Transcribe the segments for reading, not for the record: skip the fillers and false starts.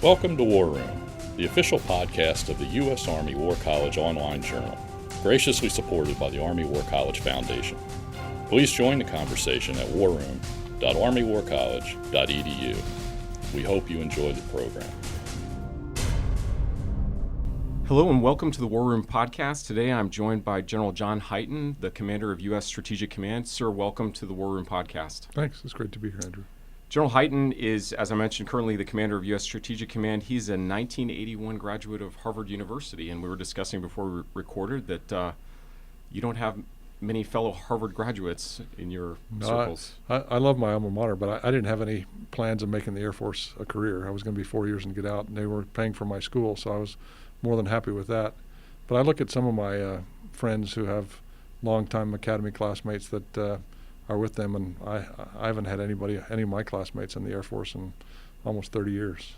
Welcome to War Room, the official podcast of the U.S. Army War College online journal, graciously supported by the Army War College Foundation. Please join the conversation at warroom.armywarcollege.edu. We hope you enjoy the program. Hello and welcome to the War Room podcast. Today I'm joined by General John Hyten, the commander of U.S. Strategic Command. Sir, welcome to the War Room podcast. Thanks. It's great to be here, Andrew. General Hyten is, as I mentioned, currently the commander of U.S. Strategic Command. He's a 1981 graduate of Harvard University, and we were discussing before we recorded that you don't have many fellow Harvard graduates in your circles. I love my alma mater, but I didn't have any plans of making the Air Force a career. I was going to be 4 years and get out, and they were paying for my school, so I was more than happy with that. But I look at some of my friends who have longtime academy classmates that are with them, and I haven't had any of my classmates in the Air Force in almost 30 years.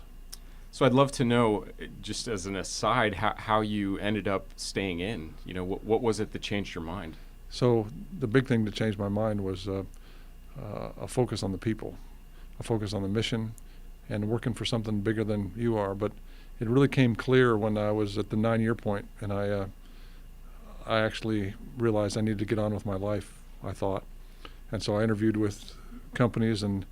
So I'd love to know, just as an aside, how you ended up staying in. You know, what was it that changed your mind? So the big thing that changed my mind was a focus on the people, a focus on the mission, and working for something bigger than you are. But it really came clear when I was at the 9-year point, and I actually realized I needed to get on with my life, I thought. And so I interviewed with companies, and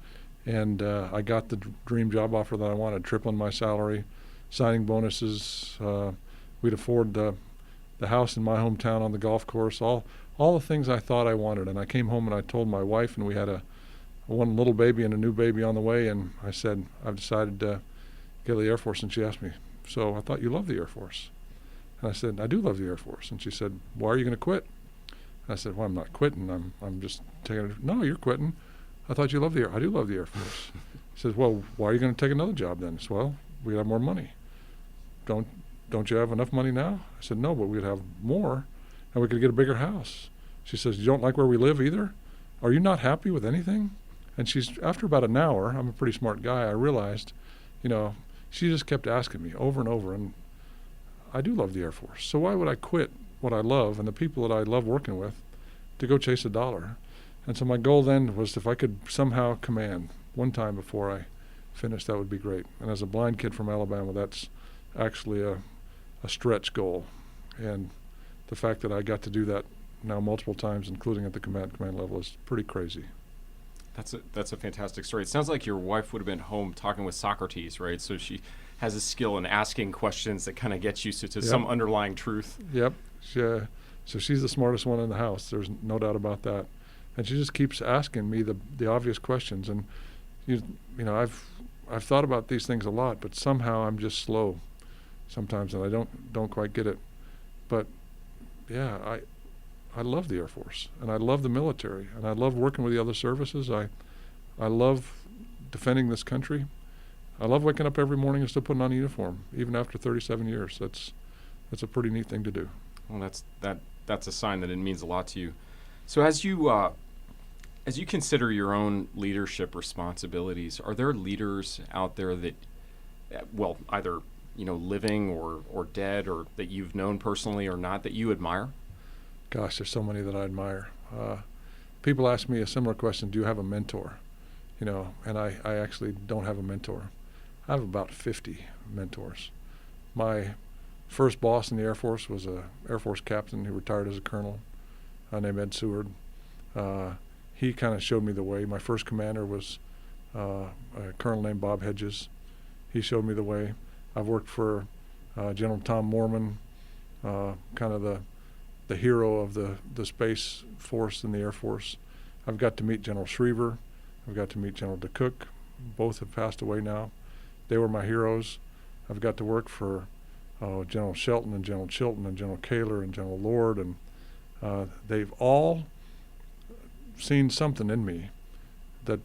I got the dream job offer that I wanted, tripling my salary, signing bonuses. We'd afford the house in my hometown on the golf course, all the things I thought I wanted. And I came home and I told my wife, and we had one little baby and a new baby on the way, and I said, I've decided to go to the Air Force. And she asked me, so I thought you loved the Air Force. And I said, I do love the Air Force. And she said, why are you going to quit? I said, well, I'm not quitting. I'm just taking it. No, you're quitting. I thought you loved the Air. I do love the Air Force. He says, well, why are you going to take another job then? I said, well, we have more money. Don't you have enough money now? I said, no, but we'd have more, and we could get a bigger house. She says, you don't like where we live either? Are you not happy with anything? And after about an hour, I'm a pretty smart guy, I realized, she just kept asking me over and over, and I do love the Air Force. So why would I quit what I love and the people that I love working with to go chase a dollar? And so my goal then was, if I could somehow command one time before I finished, that would be great. And as a blind kid from Alabama, that's actually a stretch goal. And the fact that I got to do that now multiple times, including at the command level, is pretty crazy. That's a fantastic story. It sounds like your wife would have been home talking with Socrates, right? So she has a skill in asking questions that kind of gets you to some underlying truth. Yep. So she's the smartest one in the house. There's no doubt about that. And she just keeps asking me the obvious questions. And I've thought about these things a lot, but somehow I'm just slow sometimes, and I don't quite get it. But yeah, I love the Air Force, and I love the military, and I love working with the other services. I love defending this country. I love waking up every morning and still putting on a uniform, even after 37 years. That's a pretty neat thing to do. Well, that's a sign that it means a lot to you. So as you consider your own leadership responsibilities, are there leaders out there that, either living or dead, or that you've known personally or not, that you admire? Gosh, there's so many that I admire. People ask me a similar question: do you have a mentor? And I actually don't have a mentor. I have about 50 mentors. My first boss in the Air Force was an Air Force captain who retired as a colonel named Ed Seward. He kind of showed me the way. My first commander was a colonel named Bob Hedges. He showed me the way. I've worked for General Tom Moorman, kind of the hero of the Space Force in the Air Force. I've got to meet General Schriever. I've got to meet General DeCook. Both have passed away now. They were my heroes. I've got to work for General Shelton and General Chilton and General Kaler and General Lord, and they've all seen something in me that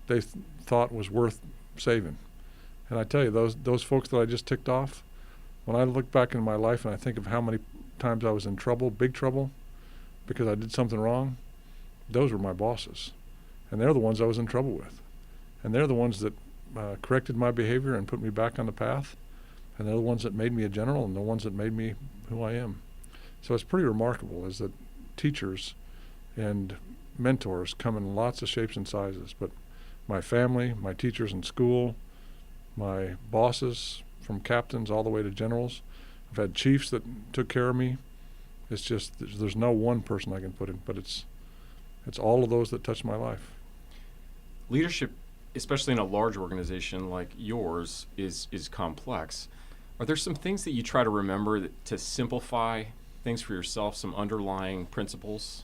they thought was worth saving. And I tell you, those folks that I just ticked off, when I look back in my life and I think of how many times I was in trouble, big trouble, because I did something wrong, those were my bosses. And they're the ones I was in trouble with. And they're the ones that corrected my behavior and put me back on the path. And they're the ones that made me a general, and the ones that made me who I am. So it's pretty remarkable, is that teachers and mentors come in lots of shapes and sizes. But my family, my teachers in school, my bosses, from captains all the way to generals. I've had chiefs that took care of me. It's just there's no one person I can put in, but it's all of those that touched my life. Leadership, especially in a large organization like yours, is complex. Are there some things that you try to remember to simplify things for yourself, some underlying principles?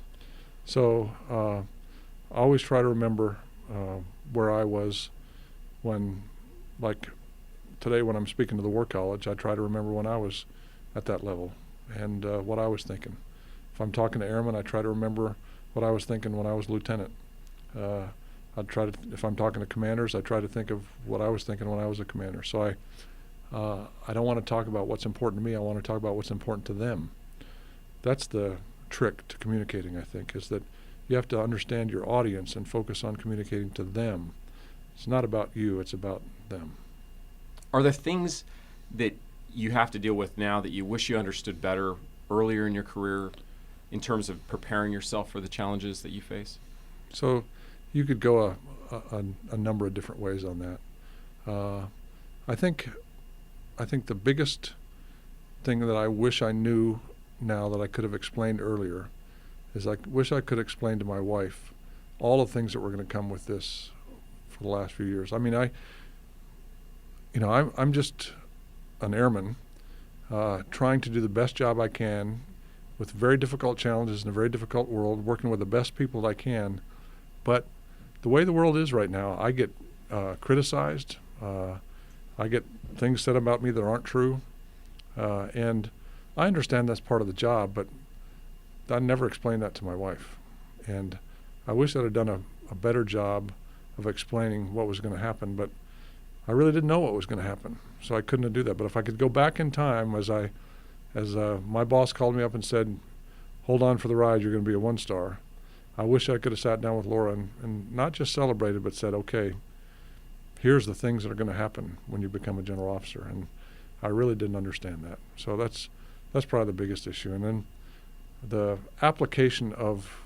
So I always try to remember where I was when, like today when I'm speaking to the War College, I try to remember when I was at that level and what I was thinking. If I'm talking to airmen, I try to remember what I was thinking when I was lieutenant. If I'm talking to commanders, I try to think of what I was thinking when I was a commander. So I don't want to talk about what's important to me. I want to talk about what's important to them. That's the trick to communicating, I think, is that you have to understand your audience and focus on communicating to them. It's not about you, it's about them. Are there things that you have to deal with now that you wish you understood better earlier in your career in terms of preparing yourself for the challenges that you face? So you could go a number of different ways on that. I think the biggest thing that I wish I knew now that I could have explained earlier is I wish I could explain to my wife all the things that were going to come with this for the last few years. I mean, I'm just an airman trying to do the best job I can with very difficult challenges in a very difficult world, working with the best people that I can. But the way the world is right now, I get criticized. I get things said about me that aren't true. And I understand that's part of the job, but I never explained that to my wife. And I wish I'd have done a better job of explaining what was going to happen, but I really didn't know what was going to happen, so I couldn't do that. But if I could go back in time, as my boss called me up and said, "Hold on for the ride, you're going to be a 1-star," I wish I could have sat down with Laura and not just celebrated, but said, "Okay, here's the things that are going to happen when you become a general officer." And I really didn't understand that. So that's probably the biggest issue. And then the application of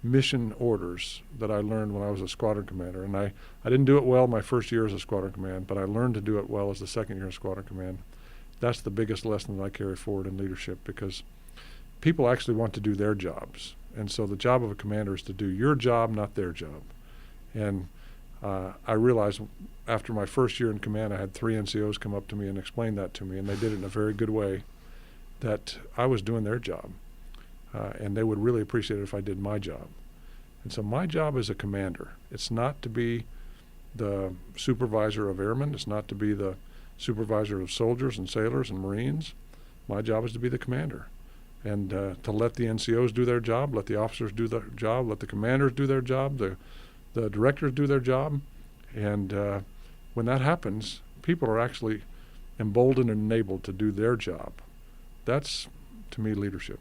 mission orders that I learned when I was a squadron commander. And I didn't do it well my first year as a squadron command, but I learned to do it well as the second year of squadron command. That's the biggest lesson that I carry forward in leadership, because people actually want to do their jobs. And so the job of a commander is to do your job, not their job. And I realized after my first year in command, I had 3 NCOs come up to me and explain that to me, and they did it in a very good way, that I was doing their job. And they would really appreciate it if I did my job. And so my job as a commander, it's not to be the supervisor of airmen, it's not to be the supervisor of soldiers and sailors and Marines. My job is to be the commander, and to let the NCOs do their job, let the officers do their job, let the commanders do their job, the directors do their job. And when that happens, people are actually emboldened and enabled to do their job. That's, to me, leadership.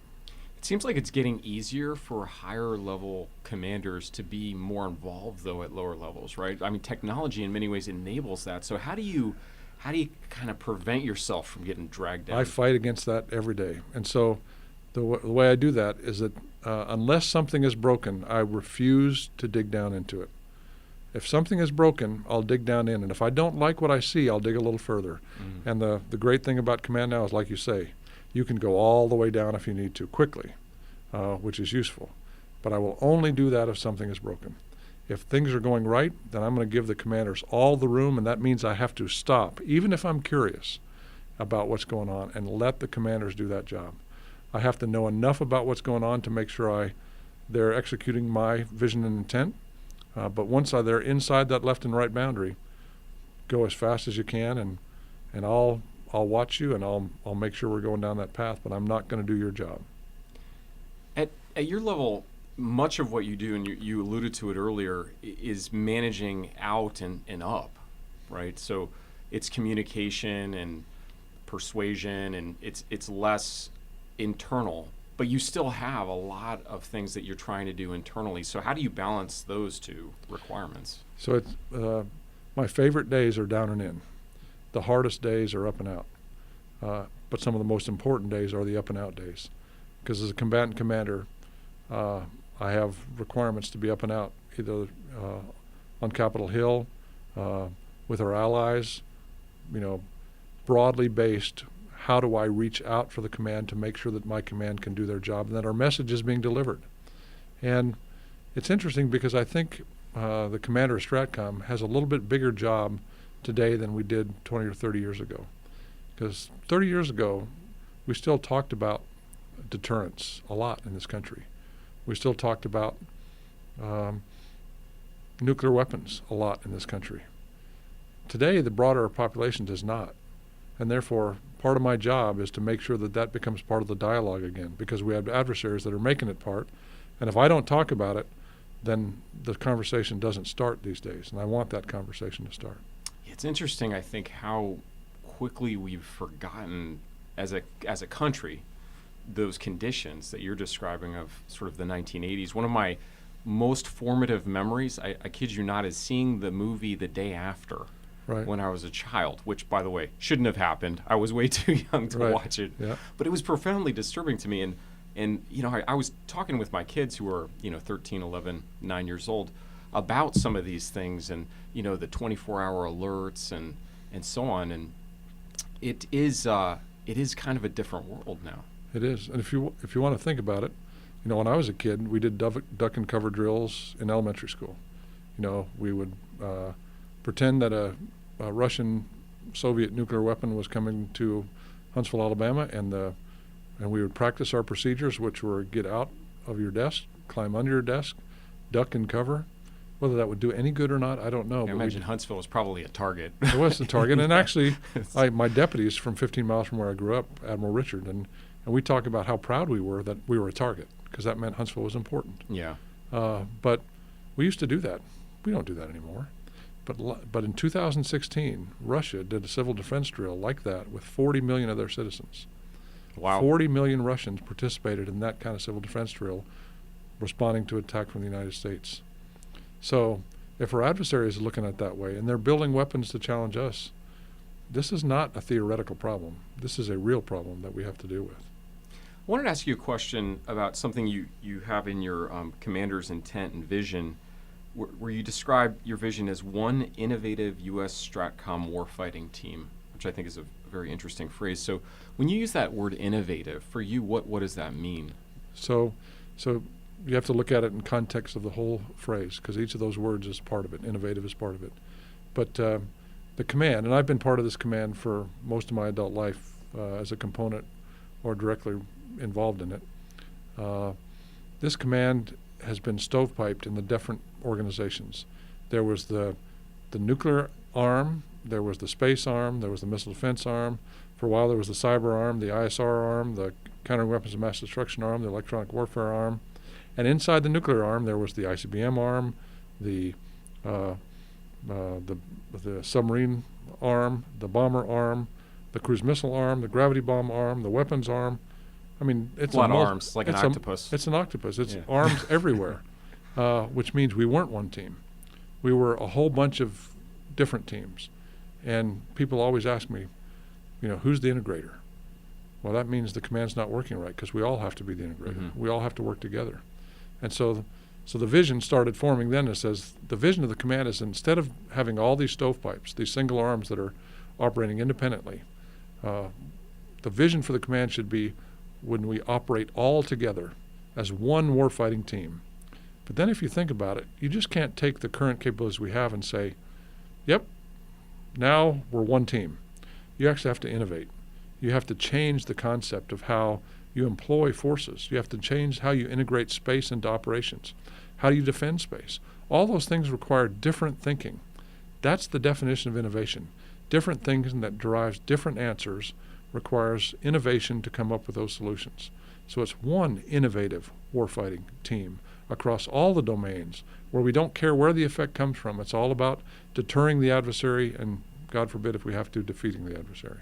It seems like it's getting easier for higher level commanders to be more involved, though, at lower levels, right? I mean, technology in many ways enables that. So how do you kind of prevent yourself from getting dragged down? I fight against that every day. And so the way I do that is that unless something is broken, I refuse to dig down into it. If something is broken, I'll dig down in. And if I don't like what I see, I'll dig a little further. Mm-hmm. And the great thing about command now is, like you say, you can go all the way down if you need to quickly, which is useful. But I will only do that if something is broken. If things are going right, then I'm going to give the commanders all the room, and that means I have to stop, even if I'm curious about what's going on, and let the commanders do that job. I have to know enough about what's going on to make sure they're executing my vision and intent. But once they're inside that left and right boundary, go as fast as you can, and I'll watch you, and I'll make sure we're going down that path, but I'm not going to do your job. At your level, much of what you do, and you alluded to it earlier, is managing out and up, right? So it's communication and persuasion, and it's less internal, but you still have a lot of things that you're trying to do internally. So how do you balance those two requirements? So it's my favorite days are down and in. The hardest days are up and out. But some of the most important days are the up and out days. Because as a combatant commander, I have requirements to be up and out, either on Capitol Hill, with our allies, broadly based. How do I reach out for the command to make sure that my command can do their job and that our message is being delivered? And it's interesting because I think the commander of STRATCOM has a little bit bigger job today than we did 20 or 30 years ago. Because 30 years ago, we still talked about deterrence a lot in this country. We still talked about nuclear weapons a lot in this country. Today, the broader population does not. And therefore, part of my job is to make sure that that becomes part of the dialogue again, because we have adversaries that are making it part. And if I don't talk about it, then the conversation doesn't start these days. And I want that conversation to start. It's interesting, I think, how quickly we've forgotten as a country those conditions that you're describing of sort of the 1980s. One of my most formative memories, I kid you not, is seeing the movie The Day After. Right. When I was a child, which, by the way, shouldn't have happened. I was way too young to watch it. Yeah. But it was profoundly disturbing to me. And I was talking with my kids who are, 13, 11, 9 years old about some of these things and, the 24-hour alerts and so on. And it is kind of a different world now. It is. And if you want to think about it, when I was a kid, we did duck and cover drills in elementary school. We would pretend that a Russian Soviet nuclear weapon was coming to Huntsville, Alabama, and we would practice our procedures, which were get out of your desk, climb under your desk, duck and cover. Whether that would do any good or not, I don't know. I imagine Huntsville was probably a target. It was the target. And actually, my deputies from 15 miles from where I grew up, Admiral Richard, and we talk about how proud we were that we were a target, because that meant Huntsville was important. Yeah. But we used to do that. We don't do that anymore. But in 2016, Russia did a civil defense drill like that with 40 million of their citizens. Wow. 40 million Russians participated in that kind of civil defense drill, responding to attack from the United States. So if our adversary is looking at it that way, and they're building weapons to challenge us, this is not a theoretical problem. This is a real problem that we have to deal with. I wanted to ask you a question about something you have in your commander's intent and vision, where you describe your vision as one innovative U.S. STRATCOM warfighting team, which I think is a very interesting phrase. So when you use that word innovative, for you, what does that mean? So you have to look at it in context of the whole phrase, because each of those words is part of it. Innovative is part of it. But the command, and I've been part of this command for most of my adult life as a component or directly involved in it. This command has been stovepiped in the different organizations. There was the nuclear arm, there was the space arm, there was the missile defense arm. For a while there was the cyber arm, the ISR arm, the countering weapons of mass destruction arm, the electronic warfare arm. And inside the nuclear arm there was the ICBM arm, the submarine arm, the bomber arm, the cruise missile arm, the gravity bomb arm, the weapons arm. I mean, it's a lot of arms, like an octopus. It's an octopus. It's arms everywhere, which means we weren't one team. We were a whole bunch of different teams. And people always ask me, who's the integrator? Well, that means the command's not working right, because we all have to be the integrator. Mm-hmm. We all have to work together. And so the vision started forming then. It says the vision of the command is, instead of having all these stovepipes, these single arms that are operating independently, the vision for the command should be when we operate all together as one warfighting team. But then if you think about it, you just can't take the current capabilities we have and say, yep, now we're one team. You actually have to innovate. You have to change the concept of how you employ forces. You have to change how you integrate space into operations. How do you defend space? All those things require different thinking. That's the definition of innovation. Different thinking that derives different answers requires innovation to come up with those solutions. So it's one innovative warfighting team across all the domains where we don't care where the effect comes from. It's all about deterring the adversary and, God forbid, if we have to, defeating the adversary.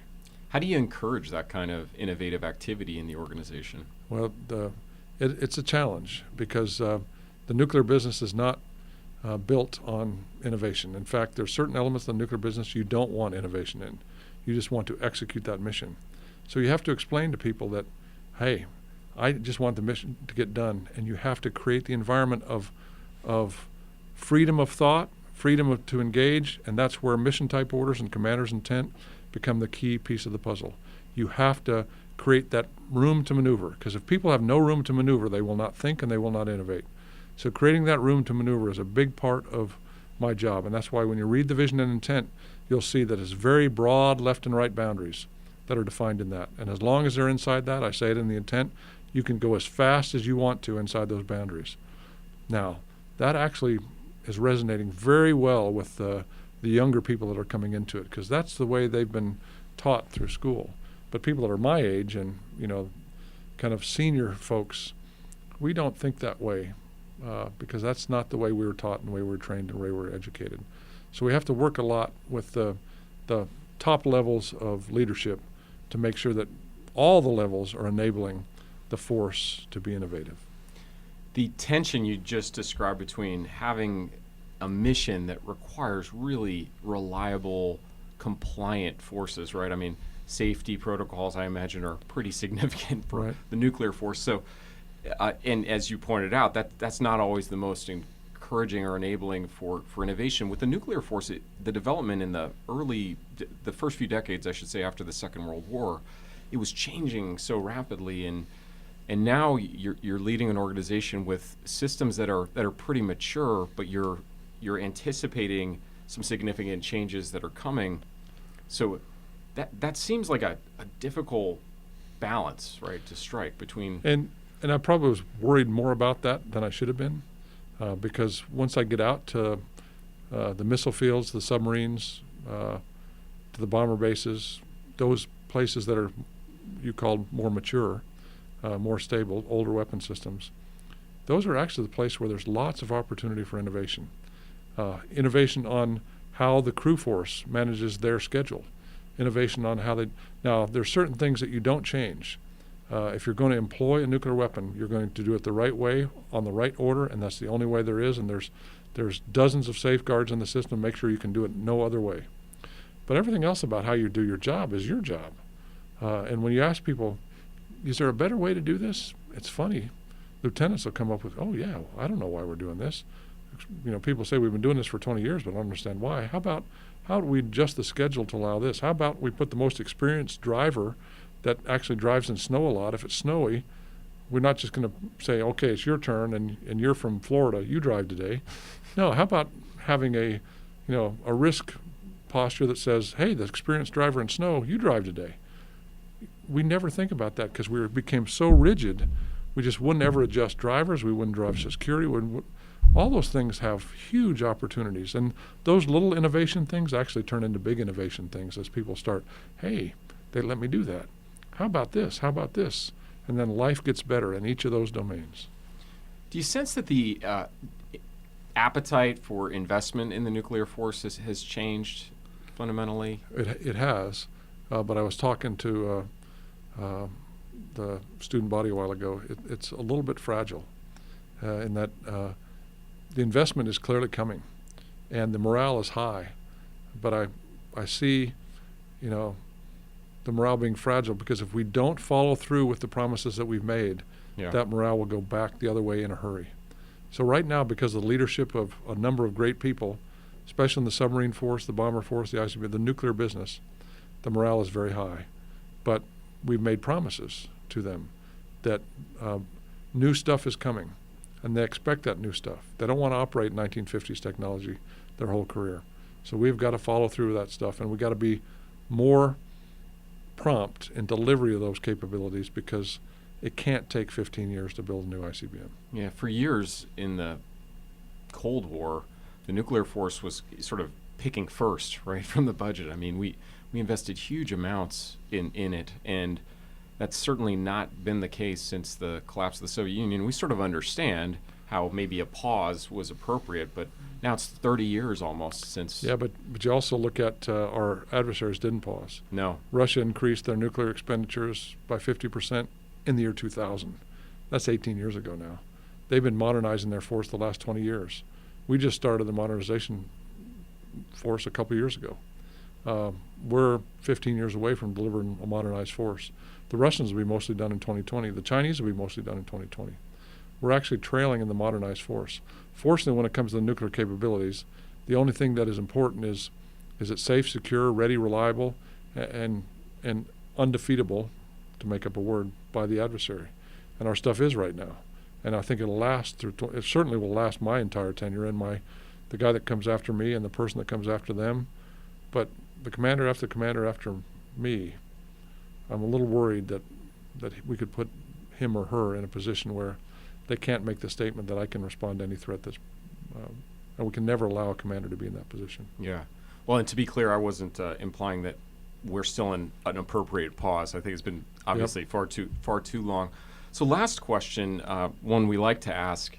How do you encourage that kind of innovative activity in the organization? Well, it's a challenge, because the nuclear business is not built on innovation. In fact, there are certain elements of the nuclear business you don't want innovation in. You just want to execute that mission. So you have to explain to people that, hey, I just want the mission to get done, and you have to create the environment of freedom of thought, freedom to engage, and that's where mission type orders and commander's intent become the key piece of the puzzle. You have to create that room to maneuver, because if people have no room to maneuver, they will not think and they will not innovate. So creating that room to maneuver is a big part of my job, and that's why when you read the vision and intent, you'll see that it's very broad left and right boundaries that are defined in that. And as long as they're inside that, I say it in the intent, you can go as fast as you want to inside those boundaries. Now, that actually is resonating very well with the younger people that are coming into it, because that's the way they've been taught through school. But people that are my age and, kind of senior folks, we don't think that way because that's not the way we were taught and the way we were trained and the way we were educated. So we have to work a lot with the top levels of leadership to make sure that all the levels are enabling the force to be innovative. The tension you just described between having a mission that requires really reliable, compliant forces, right? I mean, safety protocols, I imagine, are pretty significant for the nuclear force. So, and as you pointed out, that's not always the most encouraging or enabling for innovation. With the nuclear force, the development in the first few decades, I should say, after the Second World War, it was changing so rapidly, and now you're leading an organization with systems that are pretty mature, but you're anticipating some significant changes that are coming. So that seems like a difficult balance, right, to strike between. And I probably was worried more about that than I should have been, because once I get out to the missile fields, the submarines, to the bomber bases, those places that are you called more mature, more stable, older weapon systems, those are actually the place where there's lots of opportunity for innovation. Innovation on how the crew force manages their schedule. Innovation on how now there's certain things that you don't change. If you're going to employ a nuclear weapon, you're going to do it the right way, on the right order, and that's the only way there is, and there's dozens of safeguards in the system. Make sure you can do it no other way. But everything else about how you do your job is your job. And when you ask people, is there a better way to do this? It's funny. Lieutenants will come up with, oh yeah, I don't know why we're doing this. People say we've been doing this for 20 years, but I don't understand why. How do we adjust the schedule to allow this? How about we put the most experienced driver that actually drives in snow a lot? If it's snowy, we're not just going to say, okay, it's your turn and you're from Florida, you drive today. No, how about having a risk posture that says, hey, the experienced driver in snow, you drive today. We never think about that because we became so rigid. We just wouldn't ever adjust drivers. We wouldn't drive security. All those things have huge opportunities. And those little innovation things actually turn into big innovation things as people start, hey, they let me do that. How about this? How about this? And then life gets better in each of those domains. Do you sense that the appetite for investment in the nuclear force has changed fundamentally? It has, but I was talking to the student body a while ago. It's a little bit fragile in that the investment is clearly coming, and the morale is high, but I see, the morale being fragile because if we don't follow through with the promises that we've made, that morale will go back the other way in a hurry. So right now, because of the leadership of a number of great people, especially in the submarine force, the bomber force, the ICBM, the nuclear business, the morale is very high. But we've made promises to them that new stuff is coming, and they expect that new stuff. They don't want to operate 1950s technology their whole career. So we've got to follow through with that stuff, and we've got to be more prompt in delivery of those capabilities because it can't take 15 years to build a new ICBM. Yeah, for years in the Cold War, the nuclear force was sort of picking first, right, from the budget. I mean, we invested huge amounts in it, and that's certainly not been the case since the collapse of the Soviet Union. We sort of understand how maybe a pause was appropriate, but now it's 30 years almost since. Yeah, but you also look at our adversaries didn't pause. No. Russia increased their nuclear expenditures by 50% in the year 2000. That's 18 years ago now. They've been modernizing their force the last 20 years. We just started the modernization force a couple years ago. We're 15 years away from delivering a modernized force. The Russians will be mostly done in 2020. The Chinese will be mostly done in 2020. We're actually trailing in the modernized force. Fortunately, when it comes to the nuclear capabilities, the only thing that is important is it safe, secure, ready, reliable, and undefeatable, to make up a word, by the adversary. And our stuff is right now. And I think it'll last through, it certainly will last my entire tenure and the guy that comes after me and the person that comes after them. But the commander after me, I'm a little worried that we could put him or her in a position where they can't make the statement that I can respond to any threat that's, and we can never allow a commander to be in that position. Yeah. Well, and to be clear, I wasn't implying that we're still in an appropriate pause. I think it's been obviously far too long. So last question, one we like to ask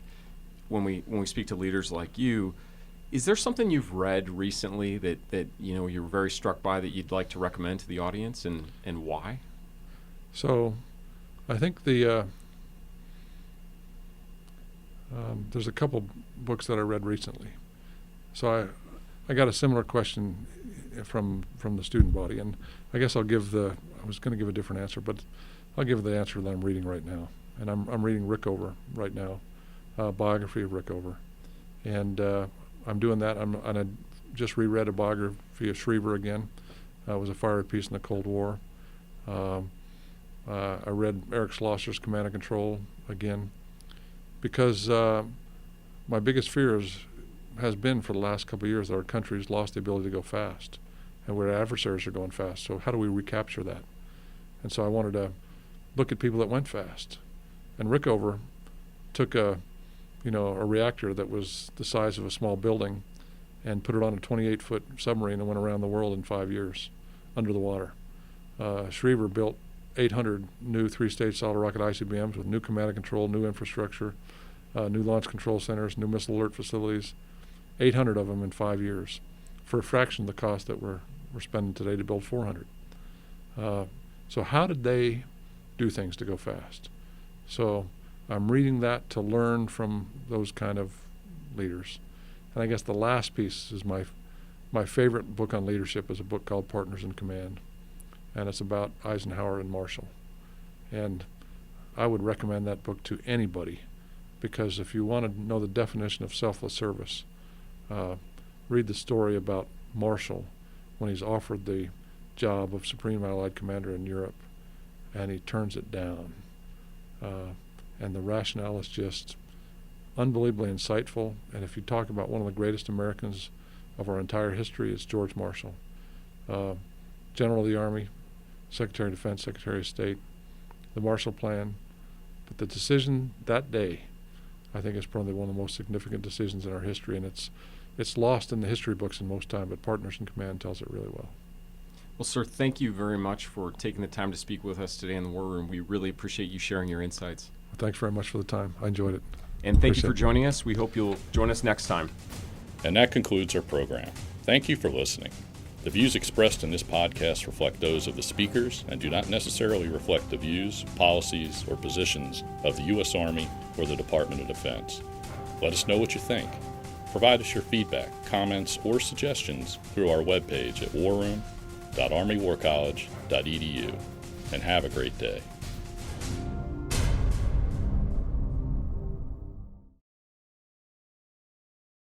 when we speak to leaders like you, is there something you've read recently that you're very struck by that you'd like to recommend to the audience, and why? So I think there's a couple books that I read recently. So I got a similar question from the student body, and I guess I was going to give a different answer, but I'll give the answer that I'm reading right now. And I'm reading Rickover right now, biography of Rickover. And I'm doing that. And I just reread a biography of Schriever again. It was a fiery piece in the Cold War. I read Eric Schlosser's Command and Control again, because my biggest fear has been for the last couple of years that our country's lost the ability to go fast, and where adversaries are going fast. So how do we recapture that? And so I wanted to look at people that went fast. And Rickover took a reactor that was the size of a small building and put it on a 28-foot submarine and went around the world in 5 years under the water. Schriever built 800 new 3-stage solid rocket ICBMs with new command and control, new infrastructure, new launch control centers, new missile alert facilities, 800 of them in 5 years, for a fraction of the cost that we're spending today to build 400. So how did they do things to go fast? So I'm reading that to learn from those kind of leaders. And I guess the last piece is my favorite book on leadership is a book called Partners in Command. And it's about Eisenhower and Marshall. And I would recommend that book to anybody, because if you want to know the definition of selfless service, read the story about Marshall when he's offered the job of Supreme Allied Commander in Europe, and he turns it down. And the rationale is just unbelievably insightful. And if you talk about one of the greatest Americans of our entire history, it's George Marshall, General of the Army, Secretary of Defense, Secretary of State, the Marshall Plan. But the decision that day, I think, is probably one of the most significant decisions in our history, and it's lost in the history books in most time, but Partners in Command tells it really well. Well, sir, thank you very much for taking the time to speak with us today in the War Room. We really appreciate you sharing your insights. Well, thanks very much for the time. I enjoyed it. And thank you for joining us. We hope you'll join us next time. And that concludes our program. Thank you for listening. The views expressed in this podcast reflect those of the speakers and do not necessarily reflect the views, policies, or positions of the U.S. Army or the Department of Defense. Let us know what you think. Provide us your feedback, comments, or suggestions through our webpage at warroom.armywarcollege.edu. And have a great day.